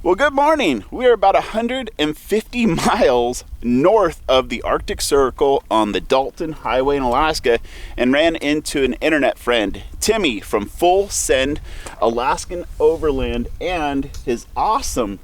Well, good morning. We are about 150 miles north of the Arctic Circle on the Dalton Highway in Alaska and ran into an internet friend, Timmy from Full Send Alaskan Overland, and his awesome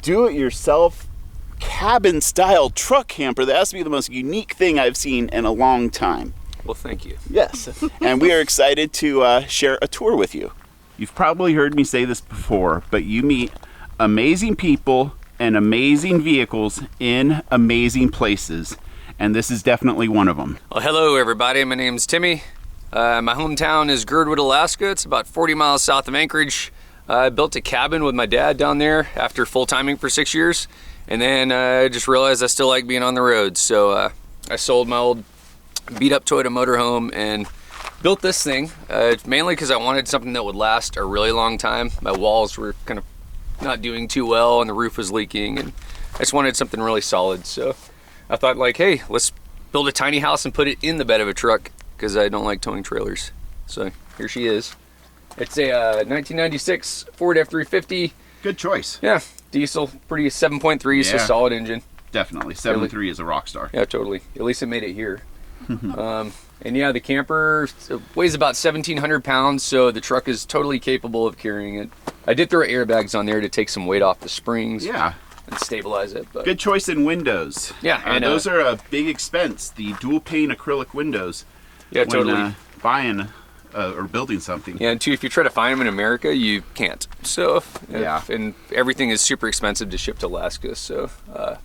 do-it-yourself cabin-style truck camper that has to be the most unique thing I've seen in a long time. Well, thank you. Yes, and we are excited to share a tour with you. You've probably heard me say this before, but you meet amazing people and amazing vehicles in amazing places, and this is definitely one of them. Well, hello everybody, my name's Timmy. My hometown is Girdwood, Alaska. It's about 40 miles south of Anchorage. I built a cabin with my dad down there after full-timing for 6 years, and then I just realized I still like being on the road, so I sold my old beat-up Toyota motorhome and built this thing, mainly because I wanted something that would last a really long time. My walls were kind of not doing too well and the roof was leaking, and I just wanted something really solid. So I thought, like, hey, let's build a tiny house and put it in the bed of a truck because I don't like towing trailers. So here she is. It's a 1996 Ford F-350. Good choice. Yeah, diesel, pretty 7.3, so solid engine. Definitely, 7.3 is a rock star. Yeah, totally. At least it made it here. And yeah, the camper weighs about 1,700 pounds, so the truck is totally capable of carrying it. I did throw airbags on there to take some weight off the springs. Yeah. And stabilize it. But good choice in windows. Yeah, and those are a big expense. The dual pane acrylic windows. Yeah, when, totally. Buying or building something. Yeah, and two, if you try to find them in America, you can't. So yeah, and everything is super expensive to ship to Alaska. So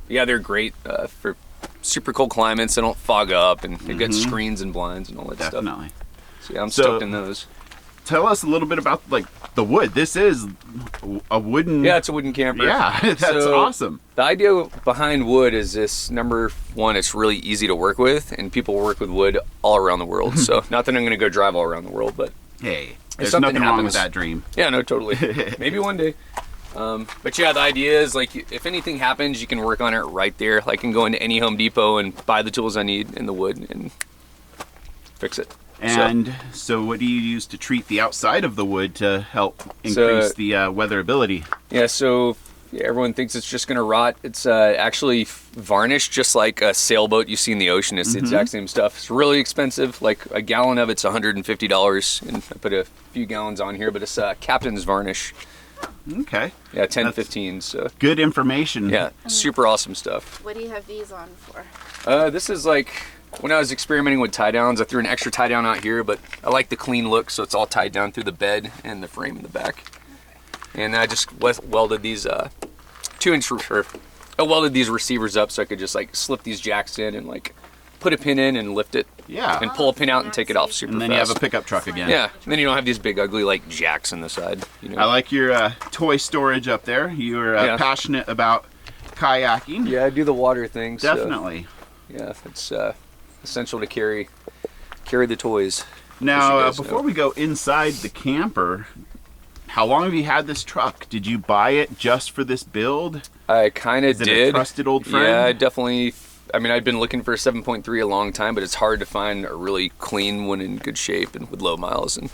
yeah, they're great for super cold climates. They don't fog up, and they've got screens and blinds and all that stuff. Definitely. So yeah, I'm stoked in those. Tell us a little bit about like the wood. This is a wooden. Yeah, it's a wooden camper. Yeah, that's awesome. The idea behind wood is this: number one, it's really easy to work with, and people work with wood all around the world. So not that I'm going to go drive all around the world, but hey, there's nothing wrong with that dream. Yeah, no, totally. Maybe one day. But yeah, the idea is, like, if anything happens, you can work on it right there. I can go into any Home Depot and buy the tools I need in the wood and fix it. And so what do you use to treat the outside of the wood to help increase the weatherability? Yeah, so everyone thinks it's just going to rot. It's actually varnished just like a sailboat you see in the ocean. It's the exact same stuff. It's really expensive. Like a gallon of it's $150, and I put a few gallons on here, but it's captain's varnish. Okay. Yeah, 10, 15. So good information. Yeah, super awesome stuff. What do you have these on for? This is like, when I was experimenting with tie downs, I threw an extra tie down out here, but I like the clean look, so it's all tied down through the bed and the frame in the back. And I just welded these I welded these receivers up so I could just like slip these jacks in and like put a pin in and lift it. Yeah. And pull a pin out and take it off super fast. And then you have a pickup truck again. Yeah. And then you don't have these big ugly like jacks on the side. You know? I like your toy storage up there. You're passionate about kayaking. Yeah, I do the water thing. Definitely. So, yeah, it's essential to carry the toys. Now, before we go inside the camper, how long have you had this truck? Did you buy it just for this build? I kind of did. Is it a trusted old friend? Yeah, I definitely. I mean, I've been looking for a 7.3 a long time, but it's hard to find a really clean one in good shape and with low miles. And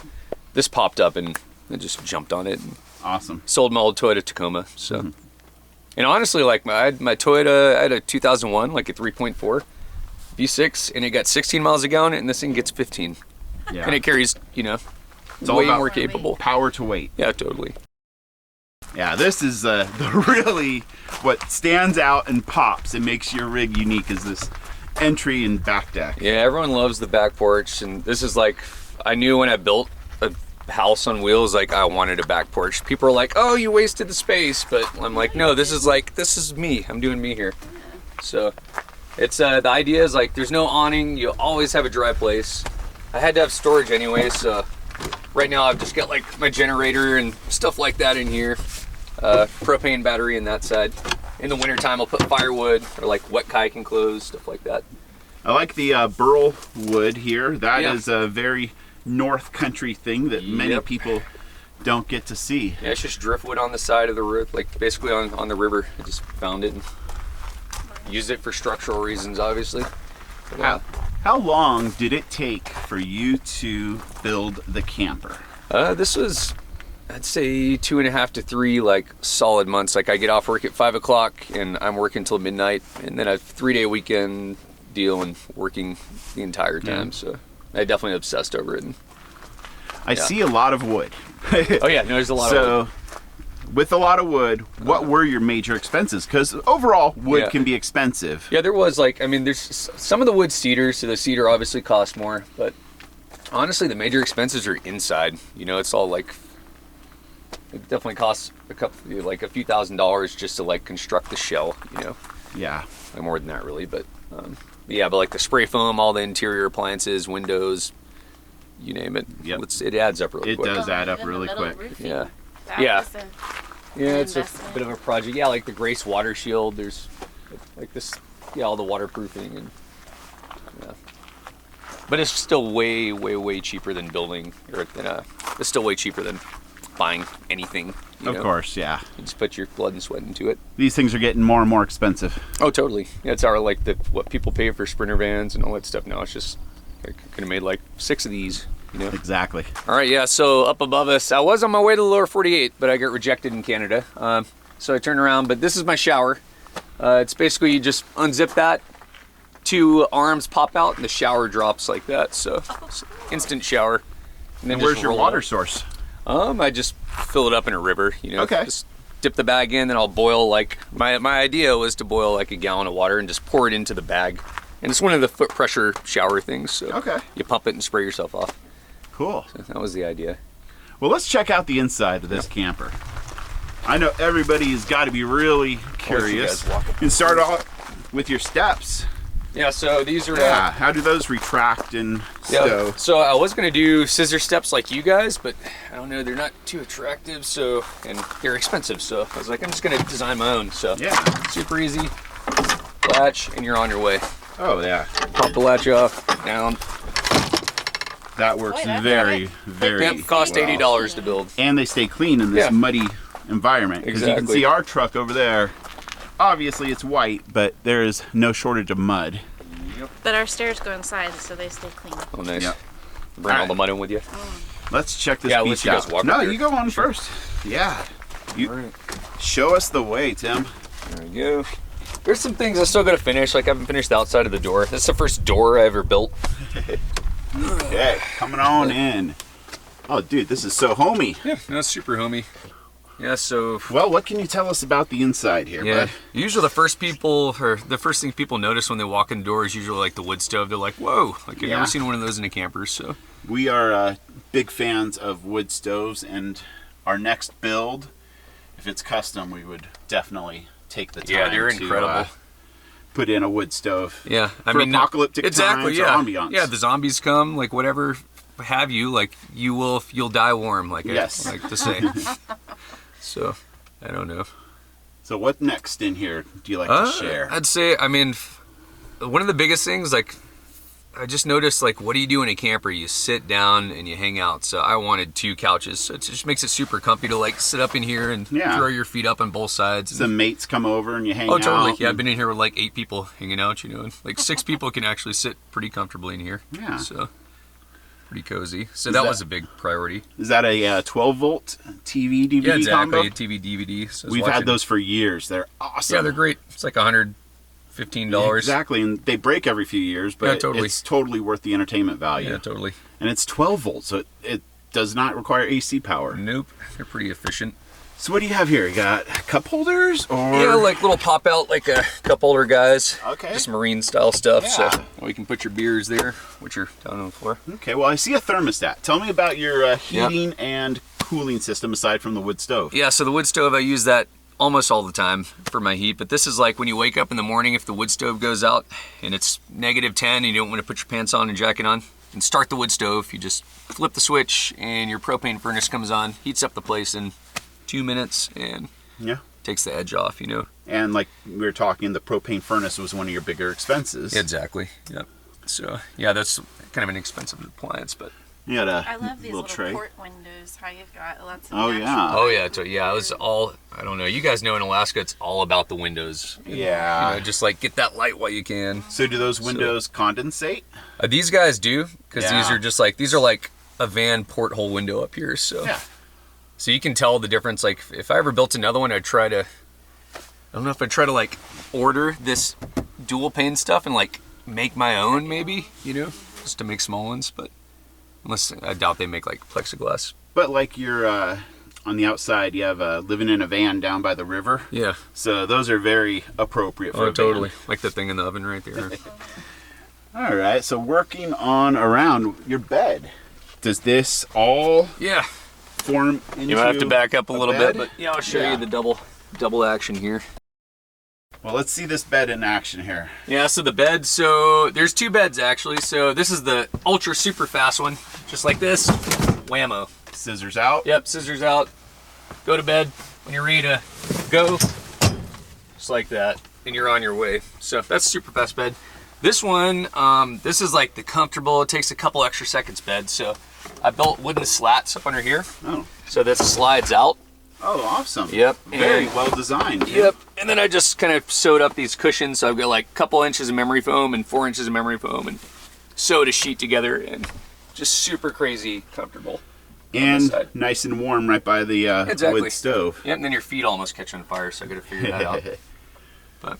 this popped up, and I just jumped on it. And awesome. Sold my old Toyota Tacoma. So, and honestly, like I had my Toyota, I had a 2001, like a 3.4 V6, and it got 16 miles a gallon, and this thing gets 15. Yeah. And it carries, it's way more capable. Power to weight. Yeah, totally. Yeah, this is really what stands out and pops and makes your rig unique is this entry and back deck. Yeah, everyone loves the back porch, and this is like, I knew when I built a house on wheels, like I wanted a back porch. People are like, oh, you wasted the space, but I'm like, no, this is me. I'm doing me here. So it's the idea is like there's no awning. You always have a dry place. I had to have storage anyway, so right now I've just got like my generator and stuff like that in here. Propane battery in that side. In the wintertime I'll put firewood or like wet kayaking clothes, stuff like that. I like the burl wood here. That is a very North Country thing that many people don't get to see. Yeah, it's just driftwood on the side of the roof, like basically on the river. I just found it and used it for structural reasons, obviously. How long did it take for you to build the camper? This was I'd say 2.5 to 3 like solid months. Like I get off work at 5 o'clock and I'm working till midnight, and then a 3-day weekend deal and working the entire time. So I definitely obsessed over it. And, I see a lot of wood. Oh yeah, no, there's a lot of wood. With a lot of wood, what were your major expenses? Because overall, wood can be expensive. Yeah, there was like, I mean, there's some of the wood cedar, so the cedar obviously costs more, but honestly, the major expenses are inside. You know, it's all like, it definitely costs like a few $1,000s just to like construct the shell, you know? Yeah. More than that really, but yeah, but like the spray foam, all the interior appliances, windows, you name it. Yep. It adds up really quick. It does add up really quick. Yeah. Yeah. It's a bit of a project. Yeah, like the Grace water shield. There's like this, all the waterproofing and but it's still way, way, way cheaper than building, it's still way cheaper than buying anything. You know? Course, yeah. You just put your blood and sweat into it. These things are getting more and more expensive. Oh, totally. Yeah, it's what people pay for Sprinter vans and all that stuff now. It's just, I could have made like 6 of these. You know? Exactly. All right, yeah, so up above us, I was on my way to the lower 48, but I got rejected in Canada. So I turned around, but this is my shower. It's basically you just unzip that, 2 arms pop out, and the shower drops like that. So instant shower. And then where's your water source? I just fill it up in a river, you know. Okay. Just dip the bag in, then I'll boil like, my idea was to boil like a gallon of water and just pour it into the bag. And it's one of the foot pressure shower things, so you pump it and spray yourself off. Cool. So that was the idea. Well, let's check out the inside of this camper. I know everybody's got to be really curious. You can start off with your steps. Yeah, so these are... how do those retract and stow? So I was going to do scissor steps like you guys, but I don't know, they're not too attractive, and they're expensive, so I was like, I'm just going to design my own. So super easy. Latch, and you're on your way. Oh, yeah. Pop the latch off, down. That works very, very Yep, cost $80 to build. And they stay clean in this muddy environment. Because you can see our truck over there. Obviously it's white, but there is no shortage of mud. Yep. But our stairs go inside, so they stay clean. Oh, nice. Yep. Bring all the mud in with you. Let's check this piece you out. guys walk No, up you go on first. Yeah. You show us the way, Tim. There we go. There's some things I still got to finish. Like I haven't finished the outside of the door. This is the first door I ever built. Okay, coming on in. Oh, dude, this is so homey. Yeah, that's super homey. Yeah, so... Well, what can you tell us about the inside here, bud? Usually the first thing people notice when they walk in the door is usually like the wood stove. They're like, whoa, like I've never seen one of those in a camper, so... We are big fans of wood stoves, and our next build, if it's custom, we would definitely take the time they're incredible. Put in a wood stove. Yeah, I for mean, apocalyptic times or ambiance. Yeah, the zombies come, like whatever have you, like you'll die warm, like I like to say. So, I don't know. So what next in here do you like to share? I'd say, I mean, one of the biggest things, like, I just noticed, like, what do you do in a camper? You sit down and you hang out. So I wanted 2 couches. So it just makes it super comfy to, like, sit up in here and throw your feet up on both sides. Some mates come over and you hang out. Oh, totally. Yeah, I've been in here with, like, 8 people hanging out, you know. And, like, 6 people can actually sit pretty comfortably in here. Yeah. So, pretty cozy. So that was a big priority. Is that a 12-volt TV, DVD combo? Yeah, exactly. Combo? TV, DVD. So We've had those for years. They're awesome. Yeah, they're great. It's like $115. Exactly, and they break every few years, but it's totally worth the entertainment value. Yeah, totally. And it's 12 volts, so it does not require AC power. Nope, they're pretty efficient. So what do you have here? You got cup holders, or like little pop out, like a cup holder guys. Okay. Just marine style stuff. Yeah. So you can put your beers there, which are down on the floor. Okay. Well, I see a thermostat. Tell me about your heating and cooling system aside from the wood stove. Yeah. So the wood stove, I use that almost all the time for my heat, but this is like when you wake up in the morning, if the wood stove goes out and it's -10 and you don't want to put your pants on and jacket on, and start the wood stove, you just flip the switch and your propane furnace comes on, heats up the place in 2 minutes and takes the edge off, you know. And like we were talking, the propane furnace was one of your bigger expenses. Exactly. Yep. So yeah, that's kind of an expensive appliance, but you had I love these little tray. port windows. How you've got lots of it was all, I don't know, you guys know in Alaska it's all about the windows. Yeah. You know, just like get that light while you can. So do those windows condensate? These guys do, because these are like a van porthole window up here. So So you can tell the difference. Like if I ever built another one, I don't know if I'd try to like order this dual pane stuff and like make my own maybe, you know, just to make small ones, but unless I doubt they make like plexiglass. But like you're on the outside, you have living in a van down by the river. Yeah. So those are very appropriate for a van. Totally. Like the thing in the oven right there. All right, so working on around your bed. Does this all form into You might have to back up a little bed? bit, but yeah, I'll show you the double action here. Well, let's see this bed in action here. Yeah, so the bed, so there's two beds actually. So this is the ultra super fast one, just like this, whammo. Scissors out? Yep, scissors out, go to bed. When you're ready to go, just like that, and you're on your way. So that's a super fast bed. This one, this is like the comfortable, it takes a couple extra seconds bed. So I built wooden slats up under here. Oh. So this slides out. Oh, awesome. Yep. Very well designed. Yep. And then I just kind of sewed up these cushions. So I've got like a couple inches of memory foam and 4 inches of memory foam and sewed a sheet together, and just super crazy comfortable. And nice and warm right by the wood stove. Yep, and then your feet almost catch on fire, so I gotta figure that out. But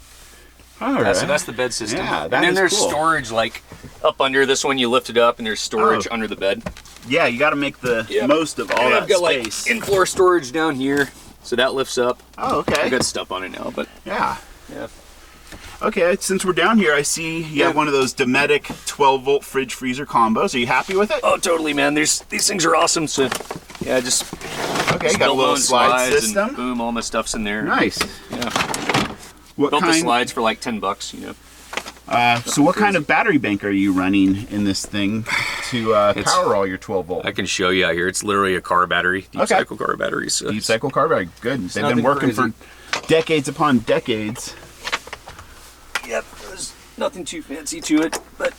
all right. So that's the bed system. Yeah, and then there's cool. storage like up under this one. You lift it up, and there's storage under the bed. Yeah, you got to make the most of all and that I've got space. Like in-floor storage down here, so that lifts up. Oh, okay. I've got stuff on it now, but yeah. Yeah. Okay, since we're down here, I see you have one of those Dometic 12-volt fridge freezer combos. Are you happy with it? Oh, totally, man. These things are awesome. So, yeah, just you got a little slide system. And boom, all my stuff's in there. Nice. Yeah. What Built kind? the slides for like $10, you know. So what kind of battery bank are you running in this thing to power all your 12-volt? I can show you out here. It's literally a car battery, deep cycle car battery. So deep cycle car battery, good. They've been working for decades upon decades. Yep, there's nothing too fancy to it, but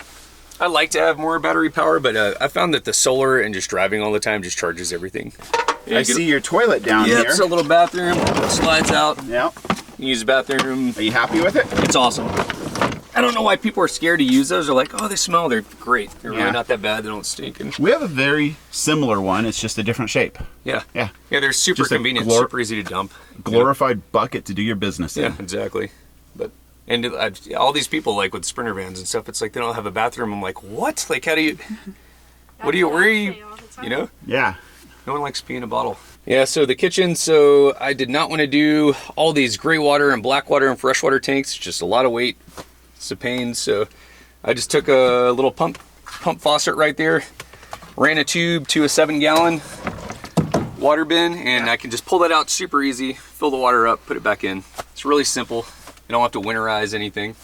I like to have more battery power, but I found that the solar and just driving all the time just charges everything. I see your toilet down here. It's a little bathroom, slides out. Yeah. You use the bathroom. Are you happy with it? It's awesome. I don't know why people are scared to use those. They're like, oh, they smell. They're great. They're really not that bad. They don't stink. And we have a very similar one. It's just a different shape. Yeah. Yeah. Yeah, they're super just convenient, super easy to dump. Glorified bucket to do your business in. Yeah, exactly. But and all these people like with Sprinter vans and stuff, it's like they don't have a bathroom. I'm like, what? Like, how do you? Where are you? You know? Yeah. No one likes pee in a bottle. Yeah, so the kitchen, so I did not want to do all these gray water and black water and freshwater tanks. Just a lot of weight. It's a pain, so I just took a little pump faucet right there, ran a tube to a 7-gallon water bin, and I can just pull that out super easy, fill the water up, put it back in. It's really simple. You don't have to winterize anything.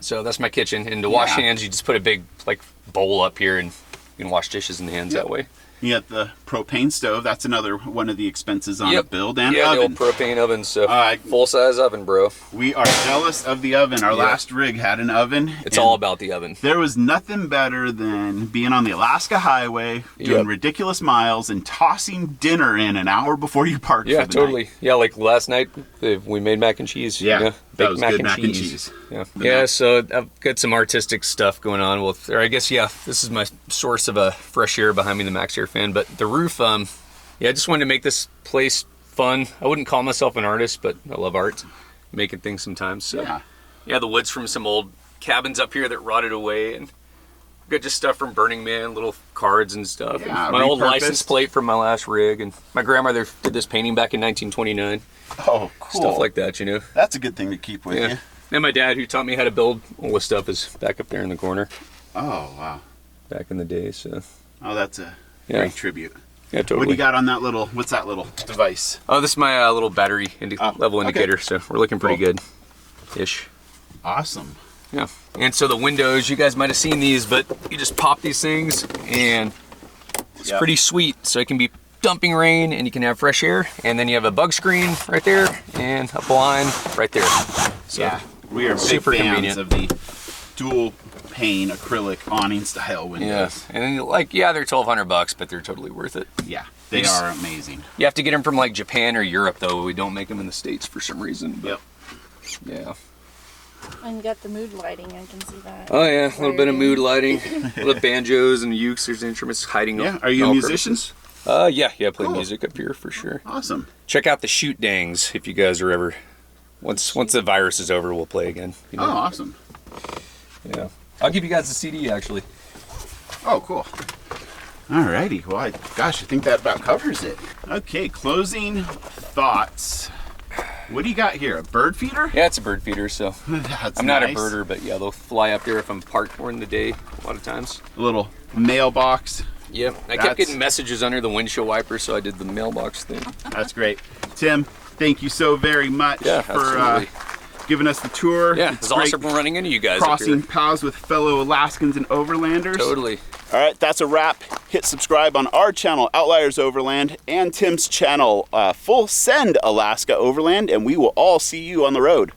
So that's my kitchen. And to wash hands, you just put a big like bowl up here, and you can wash dishes in the hands that way. You got the propane stove. That's another one of the expenses on a build, and oven. oven. The old propane oven, so full-size oven, bro. We are jealous of the oven. Our last rig had an oven. It's all about the oven. There was nothing better than being on the Alaska highway, doing ridiculous miles, and tossing dinner in an hour before you parked for the totally. night. Yeah, like last night, we made mac and cheese. Yeah, that was mac good and mac cheese. and cheese. Yeah, so I've got some artistic stuff going on with, or I guess, this is my source of a fresh air behind me, the Max Air fan. But the roof, I just wanted to make this place fun. I wouldn't call myself an artist, but I love art, making things sometimes. So yeah, the wood's from some old cabins up here that rotted away, and I've got just stuff from Burning Man, little cards and stuff. Yeah, and my old license plate from my last rig, and my grandmother did this painting back in 1929. Oh, cool. Stuff like that, you know. That's a good thing to keep with you. And my dad, who taught me how to build all this stuff, is back up there in the corner. Oh, wow. Back in the day, so. Oh, that's a great tribute. Yeah, totally. What do you got on that little, what's that little device? Oh, this is my little battery level indicator, so we're looking pretty good-ish. Awesome. Yeah, and so the windows, you guys might have seen these, but you just pop these things, and it's pretty sweet. So it can be dumping rain, and you can have fresh air, and then you have a bug screen right there, and a blind right there. So we are super big fans convenient of the dual pane acrylic awning style windows. Yeah, and then like, they're $1,200, but they're totally worth it. Yeah, they are amazing. You have to get them from like Japan or Europe, though. We don't make them in the States for some reason. But, yeah. And you got the mood lighting, I can see that. Oh yeah, a little bit of mood lighting, little banjos and ukes. There's instruments hiding. Yeah, are you a musician? Yeah, play Cool. music up here for sure. Awesome. Check out the shoot dangs if you guys are ever. Once the virus is over, we'll play again. You know? Oh, awesome. Yeah. I'll give you guys the CD actually. Oh, cool. Alrighty. Well, gosh, I think that about covers it. Okay, closing thoughts. What do you got here? A bird feeder? Yeah, it's a bird feeder, so That's I'm not a nice. birder, but yeah, they'll fly up there if I'm parked during the day a lot of times. A little mailbox. Yep. I kept getting messages under the windshield wiper, so I did the mailbox thing. That's great. Tim, thank you so very much for absolutely. giving us the tour. Yeah, it's awesome running into you guys up crossing here. paths with fellow Alaskans and Overlanders. Totally. All right, that's a wrap. Hit subscribe on our channel, Outliers Overland, and Tim's channel, Full Send Alaska Overland, and we will all see you on the road.